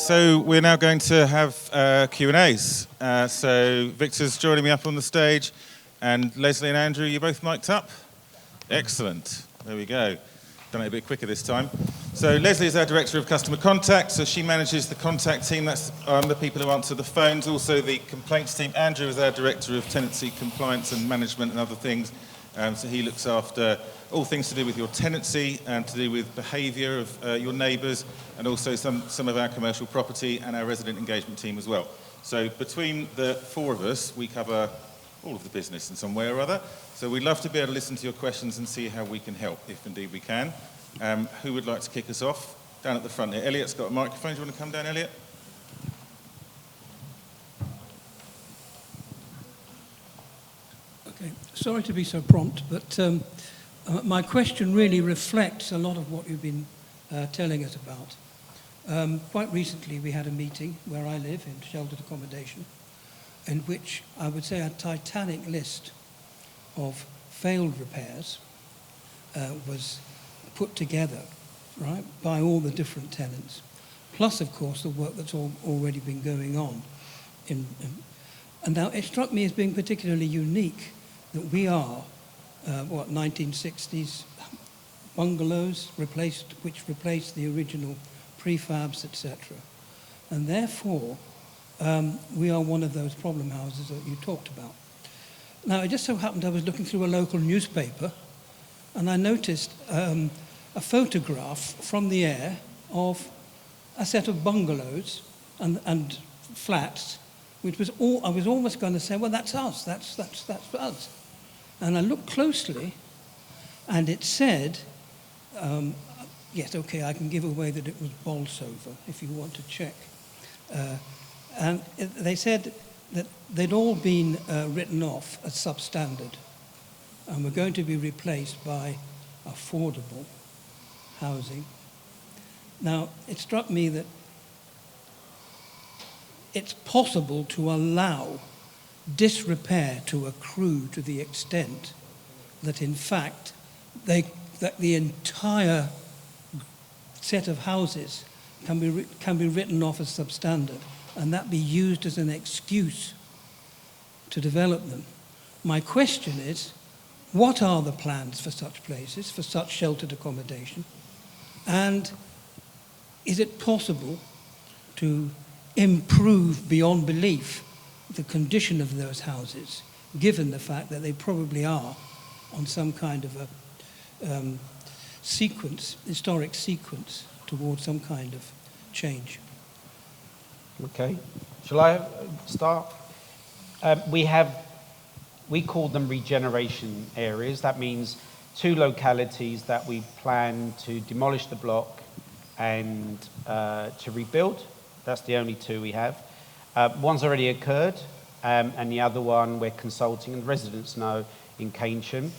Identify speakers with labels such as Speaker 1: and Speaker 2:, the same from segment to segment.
Speaker 1: So we're now going to have Q&As. So Victor's joining me up on the stage, and Leslie and Andrew, you both mic'd up? Excellent. There we go. Done it a bit quicker this time. So Leslie is our Director of Customer Contact, so she manages the contact team. That's the people who answer the phones, also the complaints team. Andrew is our Director of Tenancy Compliance and Management and other things. So he looks after all things to do with your tenancy and to do with behaviour of your neighbours, and also some of our commercial property and our resident engagement team as well. So between the four of us, we cover all of the business in some way or other. So we'd love to be able to listen to your questions and see how we can help, if indeed we can. Who would like to kick us off? Down at the front here. Elliot's got a microphone. Do you want to come down, Elliot?
Speaker 2: Okay, sorry to be so prompt, but my question really reflects a lot of what you've been telling us about. Quite recently we had a meeting where I live in sheltered accommodation, in which I would say a titanic list of failed repairs was put together, right, by all the different tenants, plus of course the work that's already been going on. And now it struck me as being particularly unique that we are, 1960s bungalows which replaced the original prefabs, etc. And therefore, we are one of those problem houses that you talked about. Now, it just so happened I was looking through a local newspaper, and I noticed a photograph from the air of a set of bungalows and flats, which was all, I was almost going to say, well, that's us, that's us. And I looked closely, and it said, yes, okay, I can give away that it was Bolsover, if you want to check. And they said that they'd all been written off as substandard and were going to be replaced by affordable housing. Now, it struck me that it's possible to allow disrepair to accrue to the extent that, in fact, that the entire set of houses can be written off as substandard, and that be used as an excuse to develop them. My question is, what are the plans for such places, for such sheltered accommodation? And is it possible to improve beyond belief the condition of those houses, given the fact that they probably are on some kind of a historic sequence towards some kind of change?
Speaker 3: Okay, shall I start? We call them regeneration areas. That means 2 localities that we plan to demolish the block and to rebuild. That's the only 2 we have. One's already occurred, and the other one we're consulting, and the residents know, in Keynsham.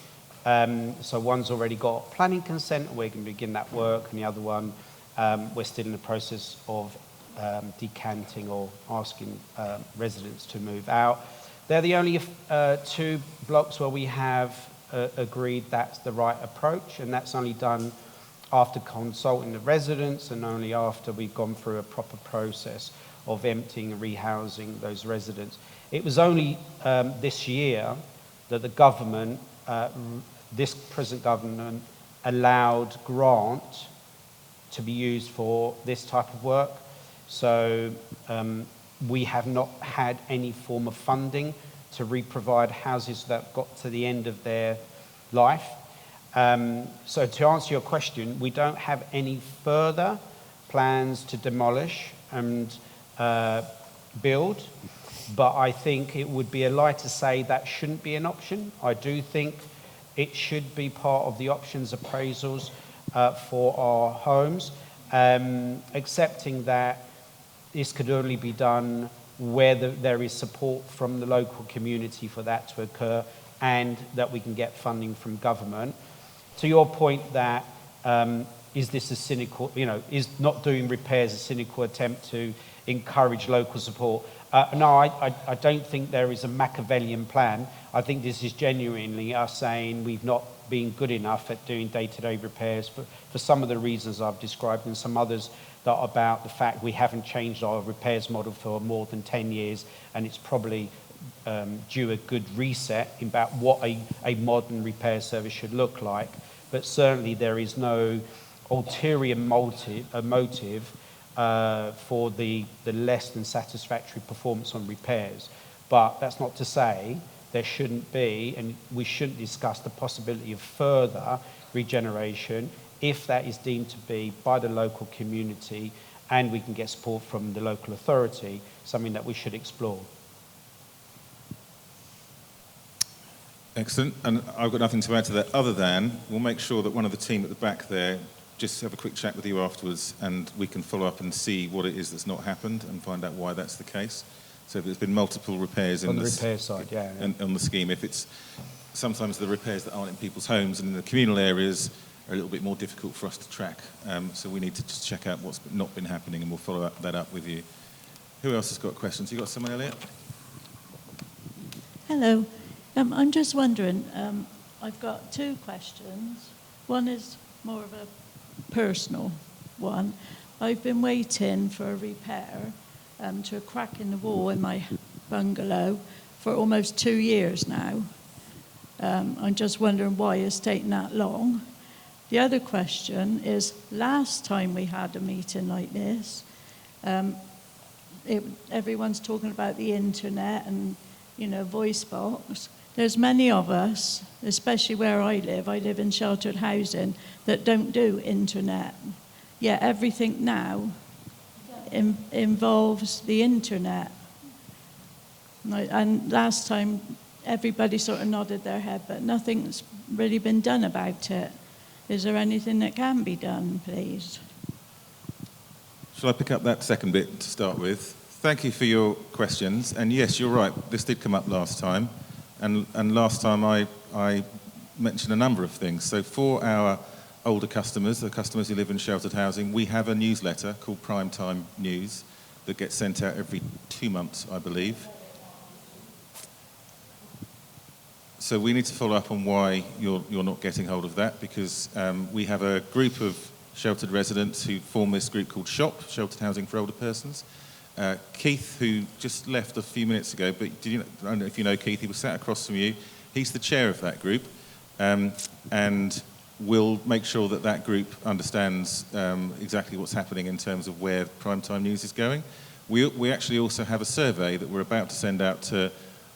Speaker 3: So one's already got planning consent, and we're going to begin that work, and the other one we're still in the process of decanting or asking residents to move out. They're the only 2 blocks where we have agreed that's the right approach, and that's only done after consulting the residents and only after we've gone through a proper process of emptying and rehousing those residents. It was only this year that the government, this present government, allowed grant to be used for this type of work. So we have not had any form of funding to re-provide houses that have got to the end of their life. So to answer your question, we don't have any further plans to demolish and build, but I think it would be a lie to say that shouldn't be an option. I do think it should be part of the options appraisals for our homes, accepting that this could only be done where there is support from the local community for that to occur, and that we can get funding from government. To your point that is this a cynical, is not doing repairs a cynical attempt to encourage local support? No, I don't think there is a Machiavellian plan. I think this is genuinely us saying we've not been good enough at doing day-to-day repairs for some of the reasons I've described, and some others that are about the fact we haven't changed our repairs model for more than 10 years, and it's probably due a good reset in about what a modern repair service should look like. But certainly there is no ulterior motive for the less than satisfactory performance on repairs. But that's not to say there shouldn't be, and we shouldn't discuss the possibility of further regeneration if that is deemed to be by the local community and we can get support from the local authority, something that we should explore.
Speaker 1: Excellent. And I've got nothing to add to that other than we'll make sure that one of the team at the back there just have a quick chat with you afterwards, and we can follow up and see what it is that's not happened and find out why that's the case. So if there's been multiple repairs
Speaker 3: on the repair side, yeah.
Speaker 1: On the scheme, if it's sometimes the repairs that aren't in people's homes and in the communal areas are a little bit more difficult for us to track. So we need to just check out what's not been happening, and we'll follow that up with you. Who else has got questions? You got someone, Elliot?
Speaker 4: Hello. I'm just wondering, I've got two questions. One is more of a personal one. I've been waiting for a repair to a crack in the wall in my bungalow for almost 2 years now. I'm just wondering why it's taken that long. The other question is, last time we had a meeting like this, everyone's talking about the internet and, voice box. There's many of us, especially where I live in sheltered housing, that don't do internet. Yet everything now involves the internet. And last time, everybody sort of nodded their head, but nothing's really been done about it. Is there anything that can be done, please?
Speaker 1: Shall I pick up that second bit to start with? Thank you for your questions. And yes, you're right, this did come up last time. And last time I mentioned a number of things. So for our older customers, the customers who live in sheltered housing, we have a newsletter called Primetime News that gets sent out every 2 months, I believe. So we need to follow up on why you're not getting hold of that, because we have a group of sheltered residents who form this group called SHOP, Sheltered Housing for Older Persons. Keith, who just left a few minutes ago, but I don't know if you know Keith, he was sat across from you. He's the chair of that group, and we'll make sure that that group understands exactly what's happening in terms of where Primetime News is going. We actually also have a survey that we're about to send out to,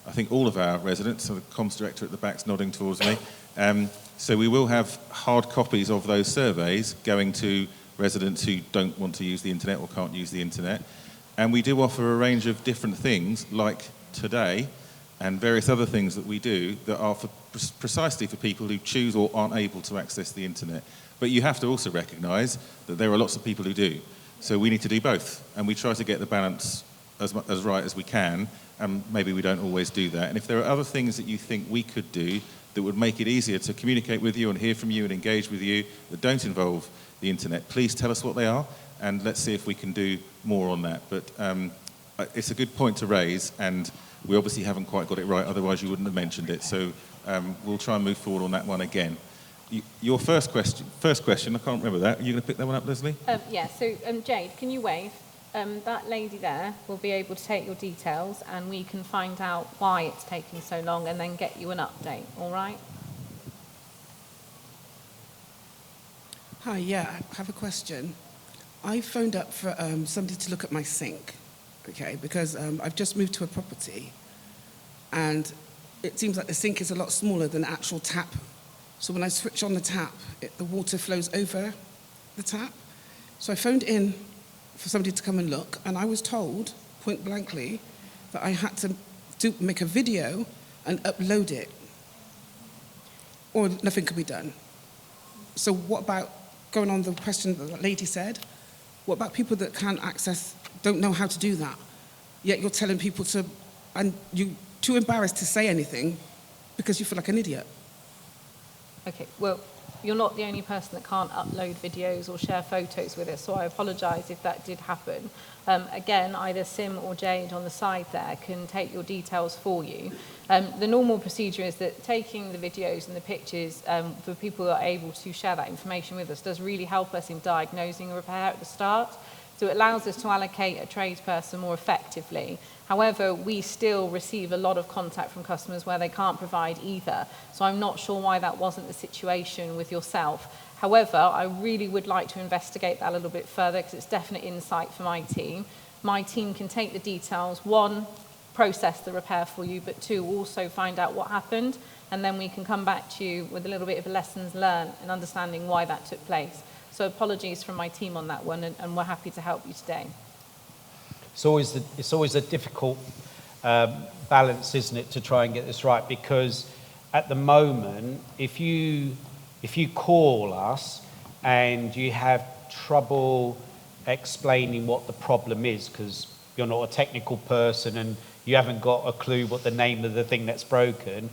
Speaker 1: I think, all of our residents. So the comms director at the back's nodding towards me. So we will have hard copies of those surveys going to residents who don't want to use the internet or can't use the internet. And we do offer a range of different things, like today, and various other things that we do that are precisely for people who choose or aren't able to access the internet. But you have to also recognise that there are lots of people who do. So we need to do both, and we try to get the balance as right as we can, and maybe we don't always do that. And if there are other things that you think we could do that would make it easier to communicate with you and hear from you and engage with you that don't involve the internet, please tell us what they are, and let's see if we can do more on that. But it's a good point to raise, and we obviously haven't quite got it right, otherwise you wouldn't have mentioned it. So we'll try and move forward on that one again. Your first question, I can't remember that. Are you going to pick that one up, Leslie?
Speaker 5: Yeah, so Jade, can you wave? That lady there will be able to take your details, and we can find out why it's taking so long and then get you an update, all right?
Speaker 6: Hi, yeah, I have a question. I phoned up for somebody to look at my sink, okay, because I've just moved to a property, and it seems like the sink is a lot smaller than the actual tap. So when I switch on the tap, the water flows over the tap. So I phoned in for somebody to come and look, and I was told, point blankly, that I had to make a video and upload it, or nothing could be done. So what about, going on the question that the lady said, what about people that can't access, don't know how to do that? Yet you're telling people to, and you're too embarrassed to say anything because you feel like an idiot.
Speaker 5: Okay, well, you're not the only person that can't upload videos or share photos with us, so I apologise if that did happen. Again, either Sim or Jade on the side there can take your details for you. The normal procedure is that taking the videos and the pictures for people that are able to share that information with us does really help us in diagnosing a repair at the start. So it allows us to allocate a tradesperson more effectively. However, we still receive a lot of contact from customers where they can't provide either. So I'm not sure why that wasn't the situation with yourself. However, I really would like to investigate that a little bit further because it's definite insight for my team. My team can take the details, one, process the repair for you, but two, also find out what happened, and then we can come back to you with a little bit of lessons learned and understanding why that took place. So apologies from my team on that one, and we're happy to help you today.
Speaker 3: It's always a difficult balance, isn't it, to try and get this right? Because at the moment, if you call us and you have trouble explaining what the problem is, because you're not a technical person and you haven't got a clue what the name of the thing that's broken,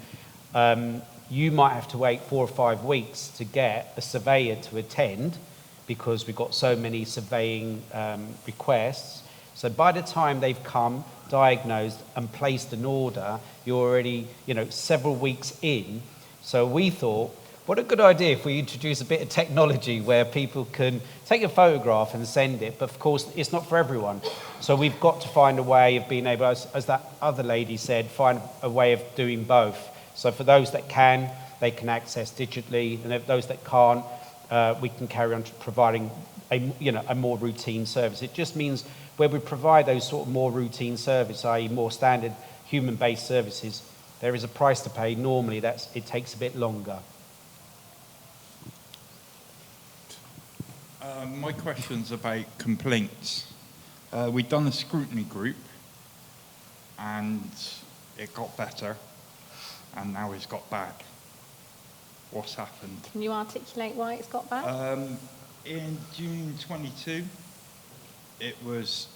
Speaker 3: you might have to wait 4 or 5 weeks to get a surveyor to attend, because we've got so many surveying requests. So by the time they've come, diagnosed and placed an order, you're already, several weeks in. So we thought, what a good idea if we introduce a bit of technology where people can take a photograph and send it, but of course it's not for everyone. So we've got to find a way of being able, as that other lady said, find a way of doing both. So for those that can, they can access digitally, and if those that can't, we can carry on providing a more routine service. It just means where we provide those sort of more routine service, i.e. more standard human-based services, there is a price to pay. Normally it takes a bit longer.
Speaker 7: My question's about complaints. We've done a scrutiny group and it got better, and now it's got bad. What's happened?
Speaker 5: Can you articulate why it's got bad?
Speaker 7: In June 22, it was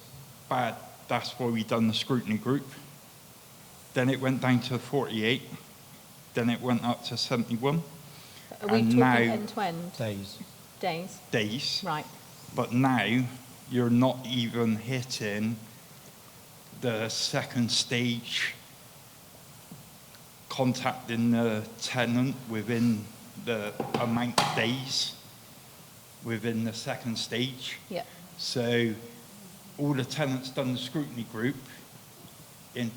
Speaker 7: bad. That's why we done the scrutiny group. Then it went down to 48. Then it went up to 71.
Speaker 5: Are we talking end-to-end? Days. Right.
Speaker 7: But now you're not even hitting the second stage, contacting the tenant within the amount of days within the second stage.
Speaker 5: Yeah.
Speaker 7: So all the tenants done the scrutiny group in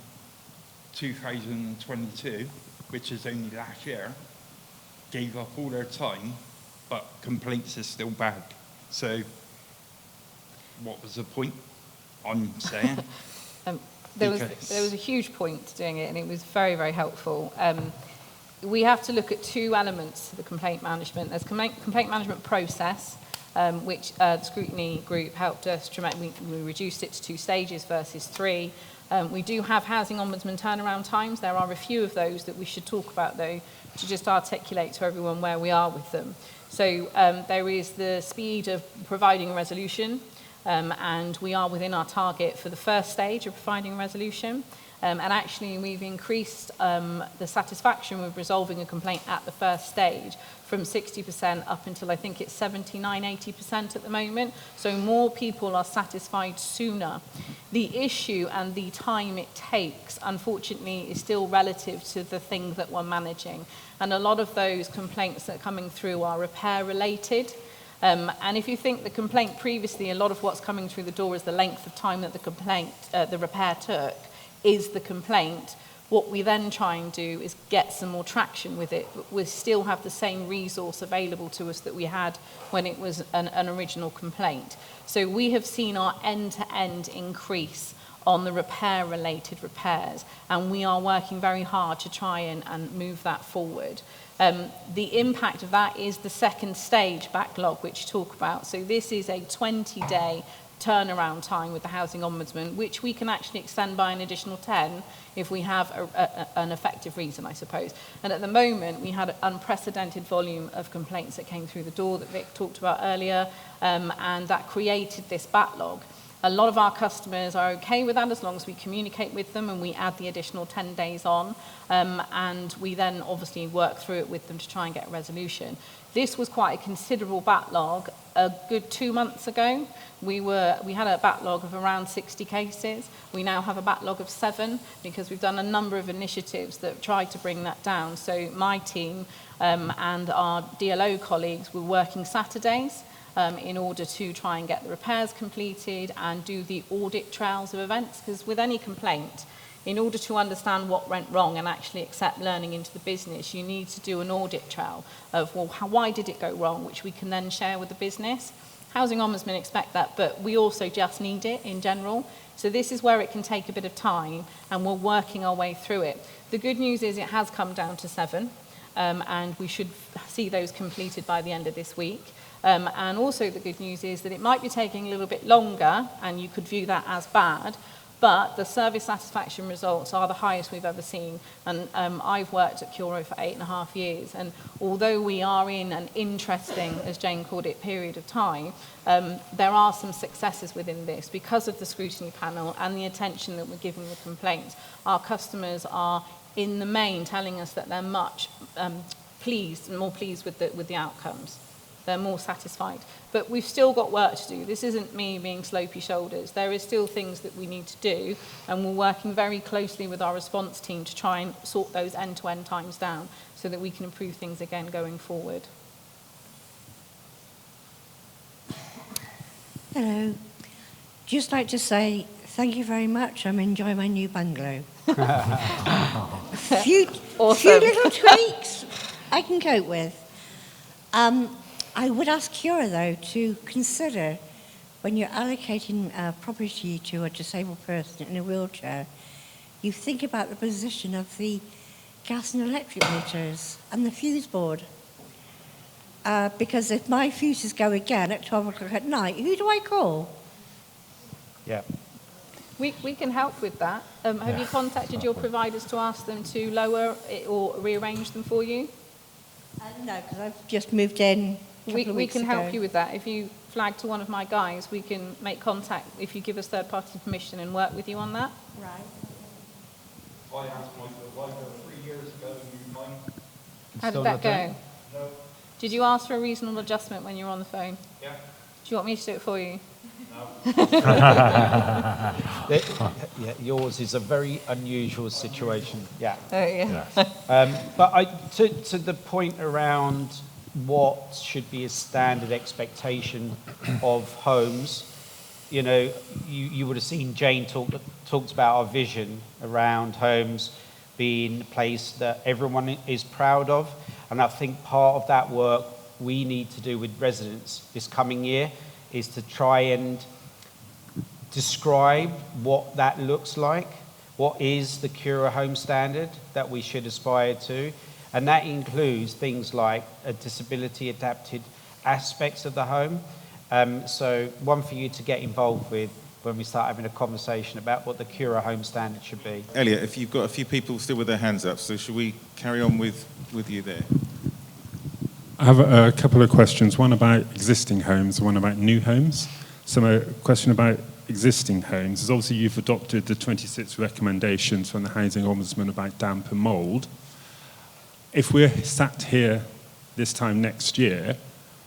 Speaker 7: 2022, which is only last year, gave up all their time, but complaints is still bad. So what was the point? I'm saying.
Speaker 5: There was a huge point to doing it, and it was very, very helpful. We have to look at two elements to the complaint management. There's complaint management process, which the scrutiny group helped us dramatically. We reduced it to 2 stages versus 3. We do have housing ombudsman turnaround times. There are a few of those that we should talk about, though, to just articulate to everyone where we are with them. So there is the speed of providing a resolution, and we are within our target for the first stage of providing a resolution. And actually, we've increased the satisfaction with resolving a complaint at the first stage from 60% up until I think it's 79, 80% at the moment. So more people are satisfied sooner. The issue and the time it takes, unfortunately, is still relative to the thing that we're managing. And a lot of those complaints that are coming through are repair related. And if you think the complaint previously, a lot of what's coming through the door is the length of time that the repair took, is the complaint. What we then try and do is get some more traction with it, but we still have the same resource available to us that we had when it was an original complaint. So we have seen our end-to-end increase on the repair-related repairs, and we are working very hard to try and move that forward. The impact of that is the second stage backlog, which you talk about. So this is a 20-day turnaround time with the Housing Ombudsman, which we can actually extend by an additional 10 if we have an effective reason, I suppose. And at the moment, we had an unprecedented volume of complaints that came through the door that Vic talked about earlier, and that created this backlog. A lot of our customers are okay with that as long as we communicate with them and we add the additional 10 days on, and we then obviously work through it with them to try and get a resolution. This was quite a considerable backlog. A good 2 months ago, we had a backlog of around 60 cases. We now have a backlog of 7 because we've done a number of initiatives that try to bring that down. So my team and our DLO colleagues were working Saturdays in order to try and get the repairs completed and do the audit trails of events, because with any complaint, in order to understand what went wrong and actually accept learning into the business, you need to do an audit trail of, well, why did it go wrong, which we can then share with the business. Housing Ombudsman expect that, but we also just need it in general. So this is where it can take a bit of time, and we're working our way through it. The good news is it has come down to 7, and we should see those completed by the end of this week. And also the good news is that it might be taking a little bit longer, and you could view that as bad, but the service satisfaction results are the highest we've ever seen. And I've worked at Curo for 8.5 years, and although we are in an interesting, as Jane called it, period of time, there are some successes within this because of the scrutiny panel and the attention that we're giving the complaints. Our customers are, in the main, telling us that they're much more pleased with the outcomes. They're more satisfied. But we've still got work to do. This isn't me being slopey shoulders. There is still things that we need to do, and we're working very closely with our response team to try and sort those end-to-end times down so that we can improve things again going forward.
Speaker 8: Hello. Just like to say thank you very much. I'm enjoying my new bungalow. few little tweaks I can cope with. I would ask Curo, though, to consider when you're allocating property to a disabled person in a wheelchair, you think about the position of the gas and electric meters and the fuse board. Because if my fuses go again at 12 o'clock at night, who do I call?
Speaker 3: Yeah.
Speaker 5: We can help with that. Have you contacted your providers to ask them to lower it or rearrange them for you?
Speaker 8: No, because I've just moved in.
Speaker 5: We can help you with that. If you flag to one of my guys, we can make contact if you give us third-party permission and work with you on that.
Speaker 8: Right.
Speaker 7: I asked my provider 3 years ago, you mind?
Speaker 5: How
Speaker 3: Still
Speaker 5: did that
Speaker 3: not
Speaker 5: go?
Speaker 3: doing?
Speaker 7: No.
Speaker 5: Did you ask for a reasonable adjustment when you were on the phone?
Speaker 7: Yeah.
Speaker 5: Do you want me to do it for you?
Speaker 3: Yeah, yours is a very unusual situation. Yeah.
Speaker 5: Oh, yeah.
Speaker 3: But to the point around what should be a standard expectation of homes, you know, you would have seen Jane talked about our vision around homes being a place that everyone is proud of. And I think part of that work we need to do with residents this coming year is to try and describe what that looks like. What is the Curo home standard that we should aspire to? And that includes things like disability adapted aspects of the home. So one for you to get involved with when we start having a conversation about what the Curo home standard should be.
Speaker 1: Elliot, if you've got a few people still with their hands up, so should we carry on with you there?
Speaker 9: I have a couple of questions, one about existing homes, one about new homes. So my question about existing homes is obviously you've adopted the 26 recommendations from the Housing Ombudsman about damp and mould. If we're sat here this time next year,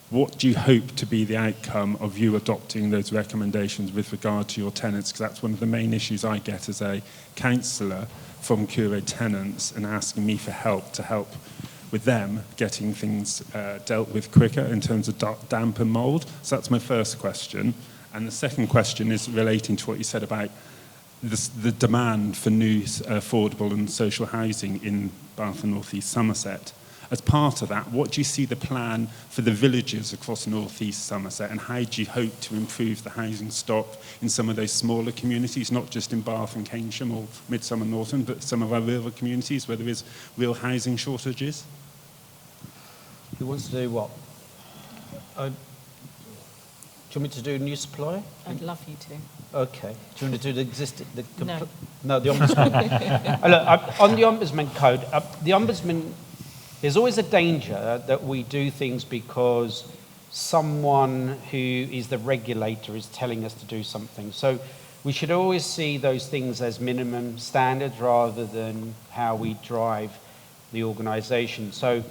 Speaker 9: what do you hope to be the outcome of you adopting those recommendations with regard to your tenants? Because that's one of the main issues I get as a councillor from Curo tenants and asking me for help to help with them getting things dealt with quicker in terms of damp and mould. So that's my first question. And the second question is relating to what you said about the demand for new affordable and social housing in Bath and North East Somerset. As part of that, what do you see the plan for the villages across North East Somerset, and how do you hope to improve the housing stock in some of those smaller communities, not just in Bath and Keynsham or Midsummer Norton, but some of our rural communities where there is real housing shortages?
Speaker 3: Who wants to do what? Do you want me to do new supply?
Speaker 5: I'd love you to.
Speaker 3: Okay. Do you want to do the existing?
Speaker 5: No.
Speaker 3: No, the Ombudsman. Look, on the Ombudsman code, the Ombudsman, there's always a danger that we do things because someone who is the regulator is telling us to do something. So we should always see those things as minimum standards rather than how we drive the organisation. So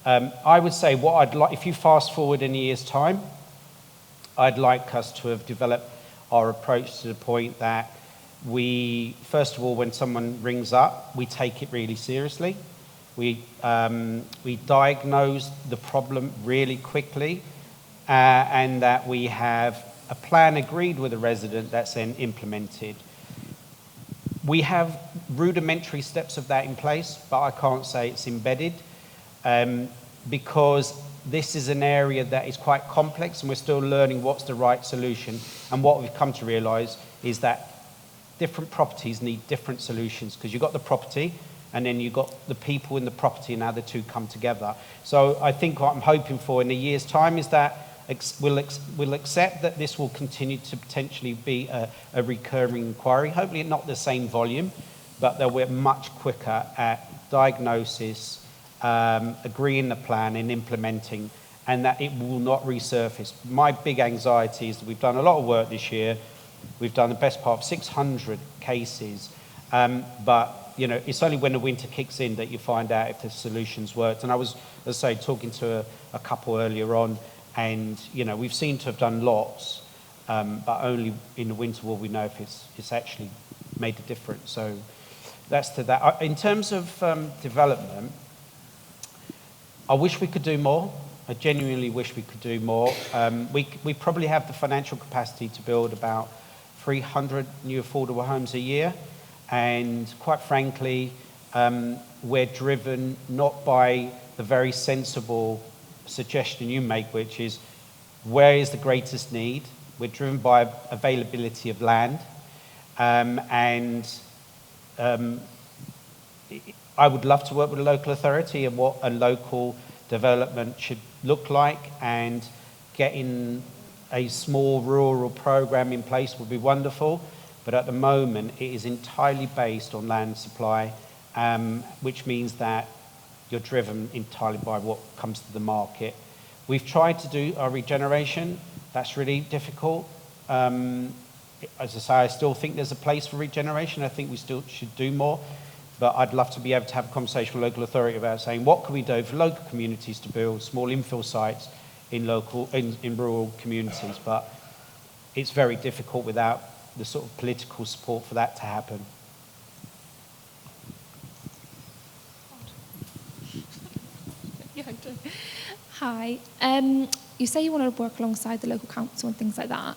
Speaker 3: I would say what I'd like, if you fast forward in a year's time, I'd like us to have developed our approach to the point that we, first of all, when someone rings up, we take it really seriously. We diagnose the problem really quickly, and that we have a plan agreed with the resident that's then implemented. We have rudimentary steps of that in place, but I can't say it's embedded, because this is an area that is quite complex and we're still learning what's the right solution. And what we've come to realise is that different properties need different solutions, because you've got the property and then you've got the people in the property, and how the two come together. So I think what I'm hoping for in a year's time is that we'll accept that this will continue to potentially be a recurring inquiry, hopefully not the same volume, but that we're much quicker at diagnosis, agreeing the plan and implementing, and that it will not resurface. My big anxiety is that we've done a lot of work this year. We've done the best part of 600 cases, but it's only when the winter kicks in that you find out if the solutions worked. And I was, as I say, talking to a couple earlier on, and we've seemed to have done lots, but only in the winter will we know if it's actually made a difference. So that's to that. In terms of development, I wish we could do more. I genuinely wish we could do more. We probably have the financial capacity to build about 300 new affordable homes a year. And quite frankly, we're driven not by the very sensible suggestion you make, which is where is the greatest need. We're driven by availability of land. I would love to work with a local authority and what a local development should look like, and getting a small rural program in place would be wonderful. But at the moment, it is entirely based on land supply, which means that you're driven entirely by what comes to the market. We've tried to do our regeneration. That's really difficult. As I say, I still think there's a place for regeneration. I think we still should do more. But I'd love to be able to have a conversation with local authority about saying, what can we do for local communities to build small infill sites in rural communities? But it's very difficult without the sort of political support for that to happen.
Speaker 10: Hi. You say you want to work alongside the local council and things like that.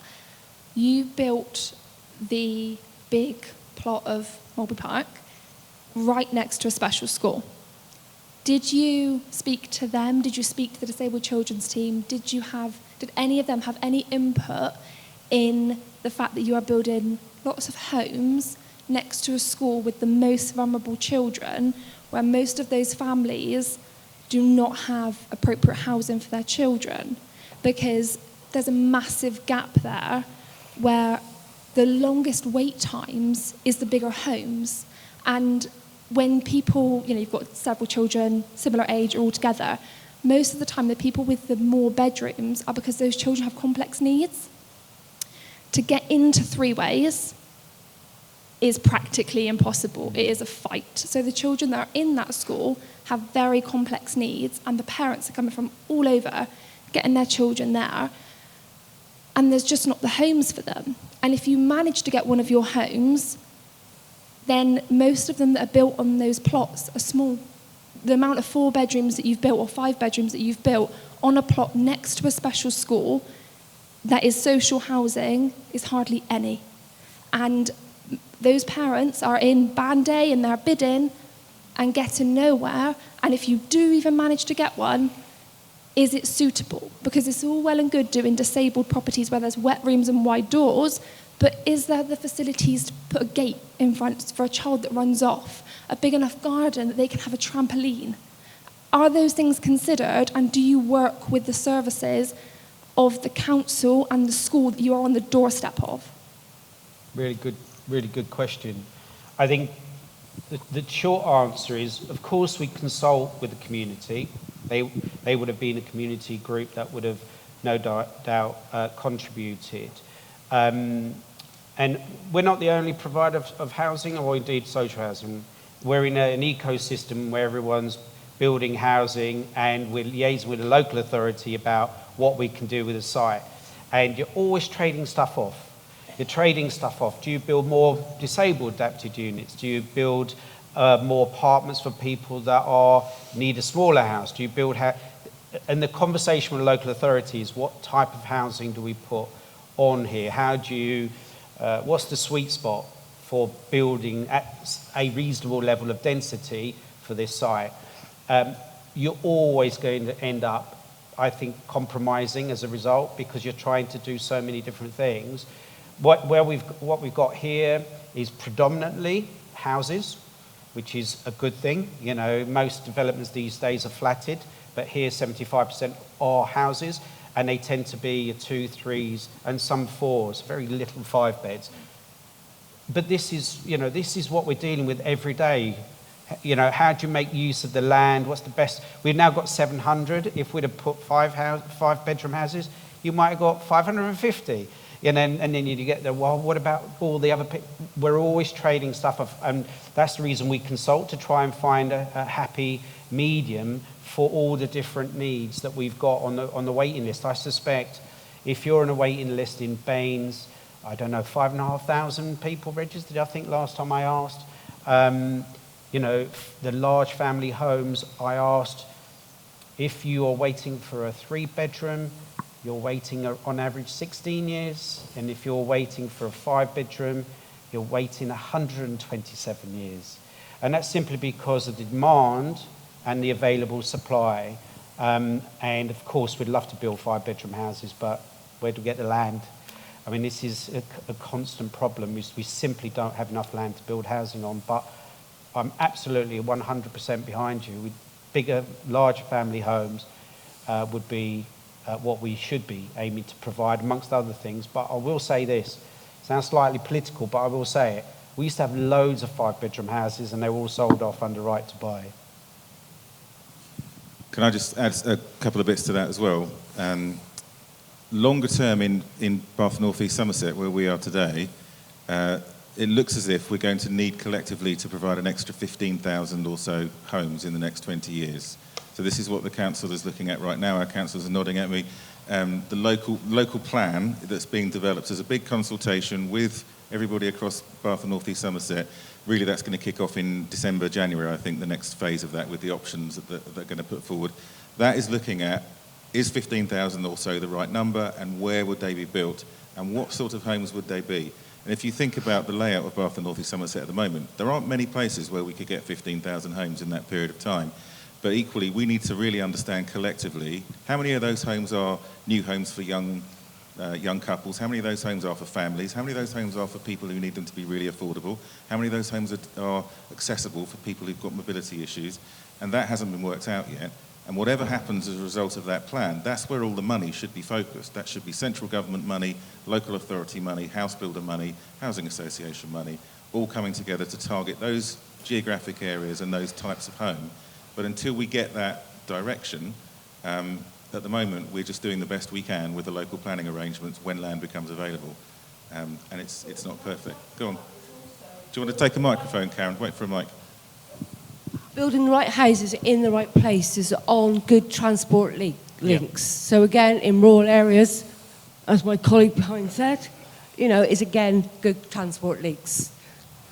Speaker 10: You built the big plot of Mulberry Park right next to a special school. Did you speak to them? Did you speak to the disabled children's team? Did any of them have any input in the fact that you are building lots of homes next to a school with the most vulnerable children, where most of those families do not have appropriate housing for their children? Because there's a massive gap there where the longest wait times is the bigger homes. And when people, you've got several children, similar age, all together, most of the time the people with the more bedrooms are because those children have complex needs. To get into 3 ways is practically impossible. It is a fight. So the children that are in that school have very complex needs, and the parents are coming from all over getting their children there, and there's just not the homes for them. And if you manage to get one of your homes, then most of them that are built on those plots are small. The amount of 4 bedrooms that you've built or 5 bedrooms that you've built on a plot next to a special school that is social housing is hardly any. And those parents are in band A and they're bidding and getting nowhere. And if you do even manage to get one, is it suitable? Because it's all well and good doing disabled properties where there's wet rooms and wide doors, but is there the facilities to put a gate in front for a child that runs off, a big enough garden that they can have a trampoline? Are those things considered, and do you work with the services of the council and the school that you are on the doorstep of? Really good question. I think the short answer is, of course, we consult with the community. They would have been a community group that would have no doubt contributed. And we're not the only provider of housing, or indeed social housing. We're in an ecosystem where everyone's
Speaker 3: building housing, and we're liaising with the local authority about what we can do with the site. And you're always trading stuff off. You're trading stuff off. Do you build more disabled adapted units? Do you build more apartments for people that need a smaller house? Do you build and the conversation with local authorities, what type of housing do we put on here? How do you, what's the sweet spot for building at a reasonable level of density for this site? You're always going to end up, I think, compromising as a result, because you're trying to do so many different things. What we've got here is predominantly houses, which is a good thing. You know, most developments these days are flatted, but here 75% are houses, and they tend to be 2, 3s, and some 4s, very little 5 beds. But this is, you know, this is what we're dealing with every day. You know, how do you make use of the land? What's the best? We've now got 700. If we'd have put 5 bedroom houses, you might have got 550. And then you get the, well, what about all the other people? We're always trading stuff off, and that's the reason we consult, to try and find a happy medium for all the different needs that we've got on the waiting list. I suspect if you're on a waiting list in Baines, I don't know, 5,500 people registered, I think, last time I asked. You know, the large family homes, I asked, if you are waiting for a 3-bedroom, you're waiting on average 16 years. And if you're waiting for a 5-bedroom, you're waiting 127 years. And that's simply because of the demand and the available supply. And of course, we'd love to build 5-bedroom houses, but where do we get the land? I mean, this is a constant problem. We simply don't have enough land to build housing on. But I'm absolutely 100% behind you. Bigger, larger family homes would be what we should be aiming to provide, amongst other things. But I will say this, sounds slightly political, but I will say it. We used to have loads of 5-bedroom houses, and they were all sold off under right to buy.
Speaker 1: Can I just add a couple of bits to that as well? Longer term in Bath North East Somerset, where we are today, it looks as if we're going to need collectively to provide an extra 15,000 or so homes in the next 20 years. So this is what the council is looking at right now. Our councillors are nodding at me. The local plan that's being developed is a big consultation with everybody across Bath and North East Somerset. Really, that's going to kick off in December, January, I think, the next phase of that, with the options that they're going to put forward. That is looking at, is 15,000 or so the right number, and where would they be built, and what sort of homes would they be? And if you think about the layout of Bath and North East Somerset at the moment, there aren't many places where we could get 15,000 homes in that period of time. But equally, we need to really understand collectively how many of those homes are new homes for young couples, how many of those homes are for families, how many of those homes are for people who need them to be really affordable, how many of those homes are accessible for people who've got mobility issues, and that hasn't been worked out yet. And whatever happens as a result of that plan, that's where all the money should be focused. That should be central government money, local authority money, house builder money, housing association money, all coming together to target those geographic areas and those types of home. But until we get that direction, at the moment, we're just doing the best we can with the local planning arrangements when land becomes available. And it's not perfect. Go on. Do you want to take a microphone, Karen? Wait for a mic.
Speaker 11: Building the right houses in the right places on good transport links. Yeah. So again, in rural areas, as my colleague behind said, you know, is again good transport links.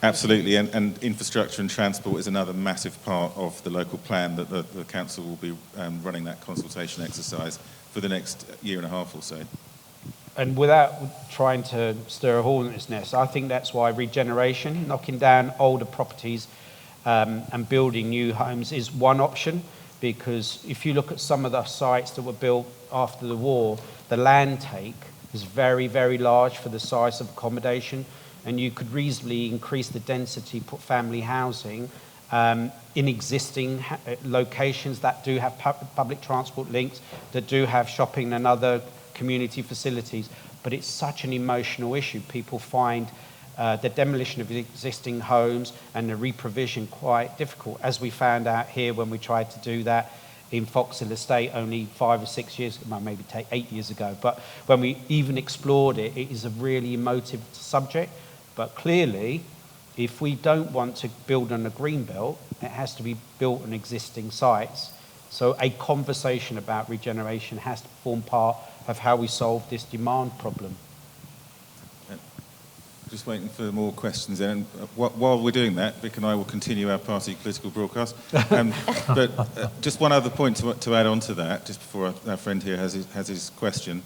Speaker 1: Absolutely, and infrastructure and transport is another massive part of the local plan that the council will be running that consultation exercise for the next year and a half or so.
Speaker 3: And without trying to stir a hornet's nest, I think that's why regeneration, knocking down older properties and building new homes is one option, because if you look at some of the sites that were built after the war, the land take is very, very large for the size of accommodation, and you could reasonably increase the density, put family housing in existing locations that do have public transport links, that do have shopping and other community facilities. But it's such an emotional issue. People find the demolition of existing homes and the re-provision quite difficult, as we found out here when we tried to do that in Foxhill Estate only 5 or 6 years, well, maybe 8 years ago. But when we even explored it, it is a really emotive subject. But clearly, If we don't want to build on a green belt, it has to be built on existing sites. So a conversation about regeneration has to form part of how we solve this demand problem.
Speaker 1: Just waiting for more questions then. And while we're doing that, Vic and I will continue our party political broadcast. But just one other point to add on to that, just before our friend here has his question.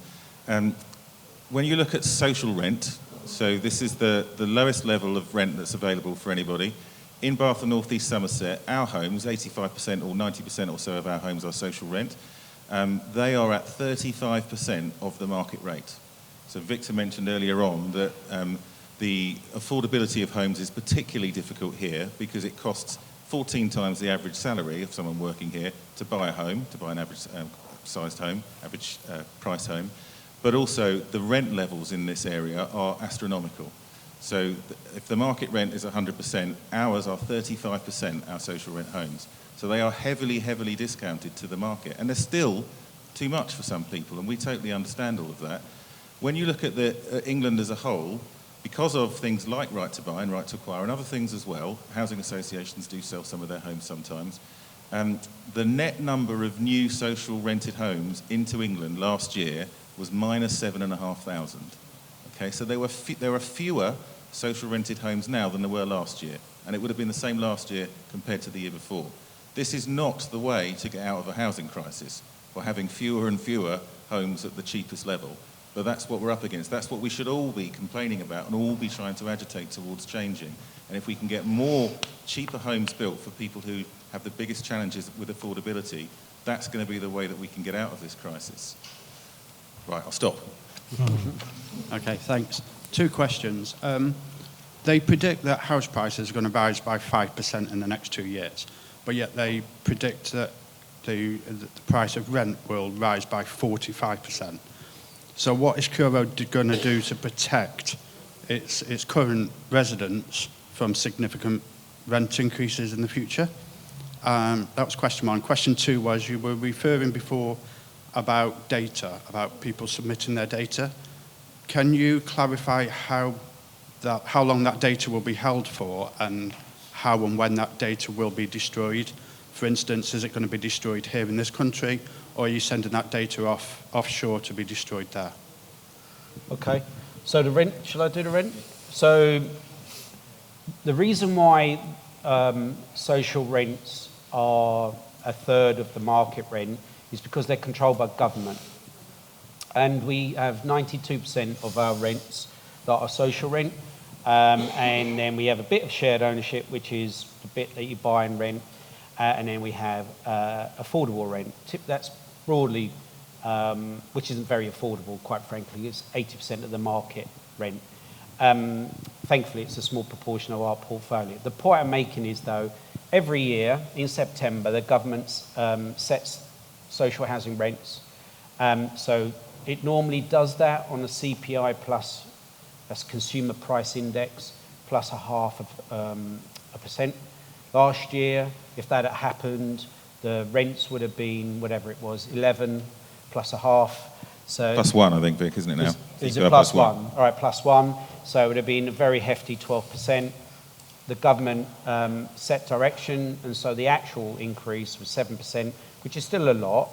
Speaker 1: When you look at social rent, so this is the lowest level of rent that's available for anybody. In Bath and North East Somerset, our homes, 85% or 90% or so of our homes are social rent. They are at 35% of the market rate. So Victor mentioned earlier on that the affordability of homes is particularly difficult here because it costs 14 times the average salary of someone working here to buy a home, to buy an average sized home, average price home. But also the rent levels in this area are astronomical. So if the market rent is 100%, ours are 35%, our social rent homes. So they are heavily, heavily discounted to the market. And they're still too much for some people, and we totally understand all of that. When you look at England as a whole, because of things like right to buy and right to acquire and other things as well, housing associations do sell some of their homes sometimes, the net number of new social rented homes into England last year was minus 7,500. Okay, so there are fewer social rented homes now than there were last year, and it would have been the same last year compared to the year before. This is not the way to get out of a housing crisis, by having fewer and fewer homes at the cheapest level. But that's what we're up against. That's what we should all be complaining about and all be trying to agitate towards changing. And if we can get more cheaper homes built for people who have the biggest challenges with affordability, that's going to be the way that we can get out of this crisis. Right, I'll stop.
Speaker 12: Okay, thanks. 2 questions. They predict that house prices are going to rise by 5% in the next 2 years, but yet they predict that the price of rent will rise by 45%. So what is Curo going to do to protect its current residents from significant rent increases in the future? That was question 1. Question 2 was, you were referring before about data, about people submitting their data. Can you clarify how long that data will be held for and how and when that data will be destroyed? For instance, is it going to be destroyed here in this country, or are you sending that data offshore to be destroyed there?
Speaker 3: Okay, so the rent, shall I do the rent? So the reason why social rents are a third of the market rent is because they're controlled by government. And we have 92% of our rents that are social rent. And then we have a bit of shared ownership, which is the bit that you buy and rent. And then we have affordable rent. That's broadly, which isn't very affordable, quite frankly. It's 80% of the market rent. Thankfully, it's a small proportion of our portfolio. The point I'm making is, though, every year in September, the government sets social housing rents. So it normally does that on a CPI plus, that's consumer price index, plus 0.5%. Last year, if that had happened, the rents would have been, whatever it was, 11 plus 0.5. So
Speaker 1: +1, I think, Vic, isn't it now?
Speaker 3: Is it +1? All right, +1. So it would have been a very hefty 12%. The government set direction, and so the actual increase was 7%, which is still a lot,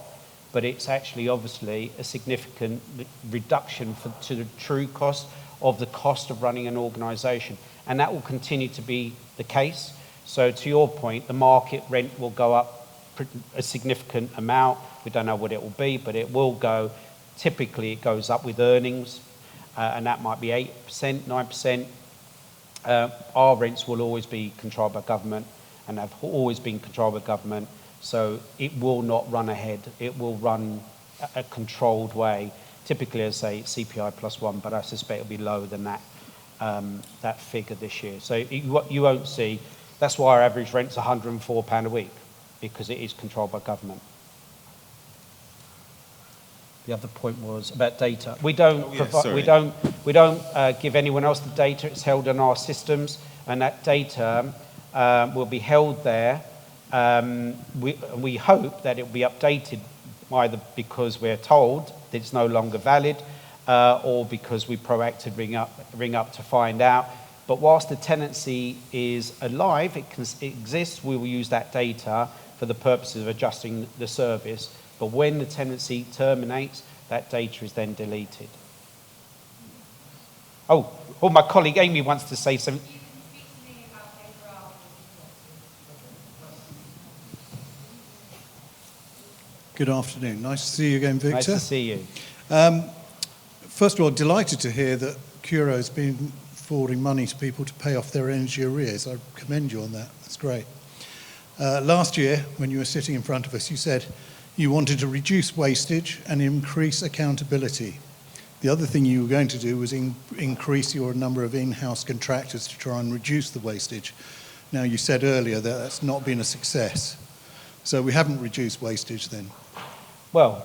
Speaker 3: but it's actually obviously a significant reduction to the true cost of running an organisation. And that will continue to be the case. So to your point, the market rent will go up a significant amount. We don't know what it will be, but it will go. Typically, it goes up with earnings, and that might be 8%, 9%. Our rents will always be controlled by government and have always been controlled by government. So it will not run ahead. It will run a controlled way. Typically, as I say, CPI +1, but I suspect it'll be lower than that, that figure this year. So you won't see. That's why our average rent's £104 a week, because it is controlled by government. The other point was about data. We don't we don't give anyone else the data. It's held in our systems, and that data will be held there. We hope that it will be updated either because we're told that it's no longer valid, or because we proactively ring up to find out. But whilst the tenancy is alive, it exists, we will use that data for the purposes of adjusting the service. But when the tenancy terminates, that data is then deleted. Oh, my colleague Amy wants to say something.
Speaker 13: Good afternoon. Nice to see you again, Victor.
Speaker 3: Nice to see you.
Speaker 13: First of all, delighted to hear that Curo has been forwarding money to people to pay off their energy arrears. I commend you on that. That's great. Last year, when you were sitting in front of us, you said you wanted to reduce wastage and increase accountability. The other thing you were going to do was increase your number of in-house contractors to try and reduce the wastage. Now, you said earlier that that's not been a success. So we haven't reduced wastage then?
Speaker 3: Well,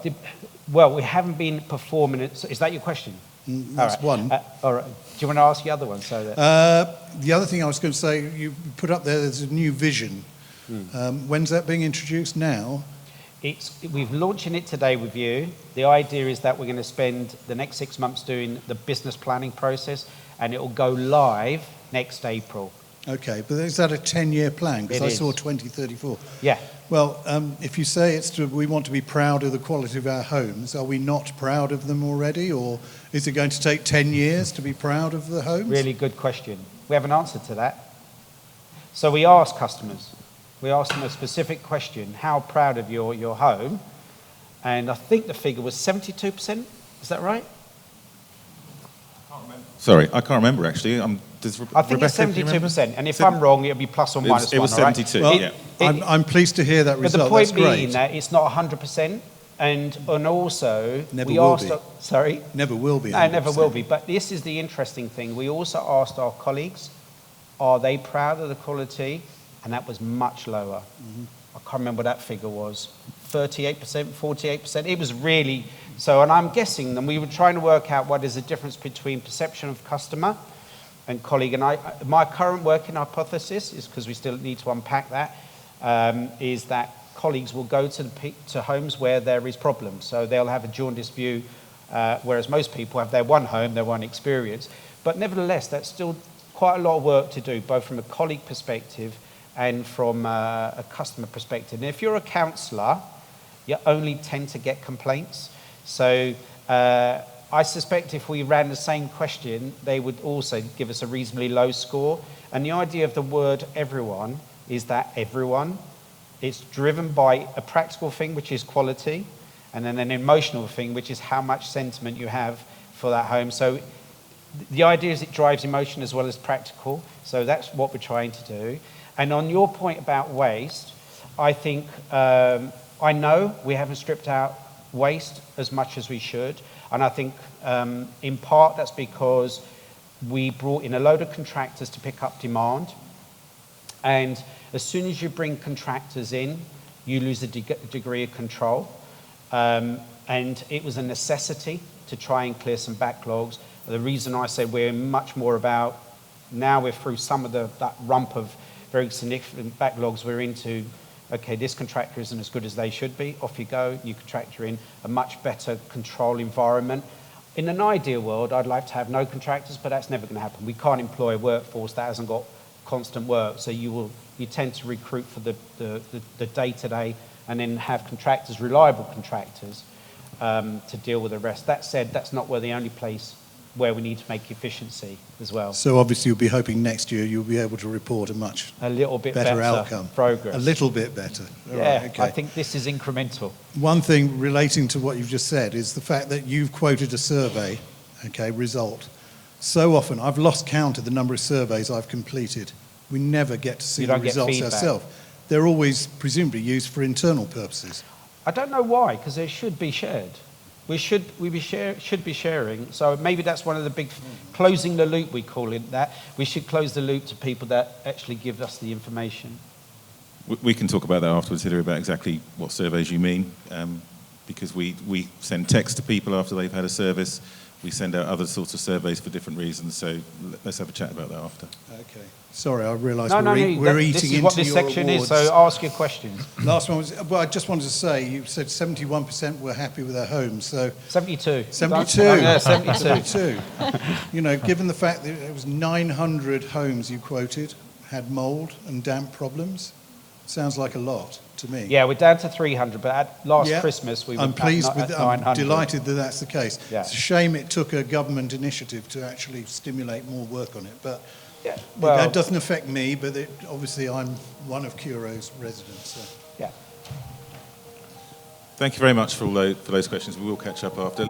Speaker 3: we haven't been performing it. So is that your question?
Speaker 13: That's one.
Speaker 3: All right. Do you want to ask the other one? So that...
Speaker 13: the other thing I was going to say, you put up there's a new vision. When's that being introduced now?
Speaker 3: We're launching it today with you. The idea is that we're going to spend the next 6 months doing the business planning process, and it will go live next April.
Speaker 13: Okay, but is that a 10-year plan? Because I saw 2034.
Speaker 3: Yeah.
Speaker 13: Well, if you say we want to be proud of the quality of our homes, are we not proud of them already? Or is it going to take 10 years to be proud of the homes?
Speaker 3: Really good question. We have an answer to that. So we ask customers. We ask them a specific question, how proud of your home? And I think the figure was 72%. Is that right?
Speaker 1: Sorry, I can't remember actually.
Speaker 3: I think it's 72%, and if I'm wrong, it'll be plus or minus one.
Speaker 1: It was 72.
Speaker 3: Right?
Speaker 1: Well,
Speaker 13: I'm pleased to hear that result.
Speaker 3: But the point
Speaker 13: That's
Speaker 3: being
Speaker 13: great.
Speaker 3: that it's not 100%, and also
Speaker 13: Never
Speaker 3: we
Speaker 13: will
Speaker 3: asked.
Speaker 13: be.
Speaker 3: Sorry.
Speaker 13: Never will be. 100%.
Speaker 3: No, never will be. But this is the interesting thing. We also asked our colleagues, are they proud of the quality? And that was much lower. I can't remember what that figure was. 38%, 48%. It was really so. And I'm guessing, and we were trying to work out what is the difference between perception of customer and colleague. And my current working hypothesis is, because we still need to unpack that, is that colleagues will go to homes where there is problems. So they'll have a jaundiced view, whereas most people have their one home, their one experience. But nevertheless, that's still quite a lot of work to do, both from a colleague perspective and from a customer perspective. And if you're a counsellor, you only tend to get complaints. So I suspect if we ran the same question, they would also give us a reasonably low score. And the idea of the word everyone is that everyone, it's driven by a practical thing, which is quality, and then an emotional thing, which is how much sentiment you have for that home. So the idea is it drives emotion as well as practical. So that's what we're trying to do. And on your point about waste, I think, I know we haven't stripped out waste as much as we should. And I think in part that's because we brought in a load of contractors to pick up demand. And as soon as you bring contractors in, you lose a degree of control. And it was a necessity to try and clear some backlogs. The reason I say we're much more about, now we're through some of that rump of very significant backlogs, we're into, okay, this contractor isn't as good as they should be, off you go, new contractor in, a much better control environment. In an ideal world, I'd like to have no contractors, but that's never going to happen. We can't employ a workforce that hasn't got constant work, so you tend to recruit for the day-to-day and then have contractors, reliable contractors, to deal with the rest. That said, that's not the only place where we need to make efficiency as well.
Speaker 13: So obviously you'll be hoping next year you'll be able to report a
Speaker 3: little bit better
Speaker 13: outcome.
Speaker 3: Progress.
Speaker 13: A little bit better. All
Speaker 3: yeah,
Speaker 13: right, okay.
Speaker 3: I think this is incremental.
Speaker 13: One thing relating to what you've just said is the fact that you've quoted a survey, okay, result. So often, I've lost count of the number of surveys I've completed. We never get to see the results ourselves. They're always presumably used for internal purposes.
Speaker 3: I don't know why, because they should be shared. We should be sharing. So maybe that's one of the big closing the loop, we call it that. We should close the loop to people that actually give us the information.
Speaker 1: We can talk about that afterwards, Hilary, about exactly what surveys you mean, because we send text to people after they've had a service. we send out other sorts of surveys for different reasons. So let's have a chat about that after.
Speaker 13: Okay. Sorry, I realise
Speaker 3: No,
Speaker 13: we're eating
Speaker 3: this is
Speaker 13: into
Speaker 3: what this
Speaker 13: your
Speaker 3: section
Speaker 13: awards.
Speaker 3: is, so ask your questions.
Speaker 13: Last one was, well, I just wanted to say, you said 71% were happy with their homes, so...
Speaker 3: 72.
Speaker 13: 72.
Speaker 3: Yeah, 72.
Speaker 13: 72. You know, given the fact that it was 900 homes you quoted had mould and damp problems, sounds like a lot to me.
Speaker 3: Yeah, we're down to 300, but at last
Speaker 13: Yeah,
Speaker 3: Christmas we were
Speaker 13: I'm pleased
Speaker 3: at
Speaker 13: with.
Speaker 3: 900.
Speaker 13: I'm delighted that that's the case.
Speaker 3: Yeah.
Speaker 13: It's a shame it took a government initiative to actually stimulate more work on it, but
Speaker 3: Yeah, well,
Speaker 13: that doesn't affect me. But obviously, I'm one of Curo's residents. So.
Speaker 3: yeah.
Speaker 1: Thank you very much for those questions. We will catch up after.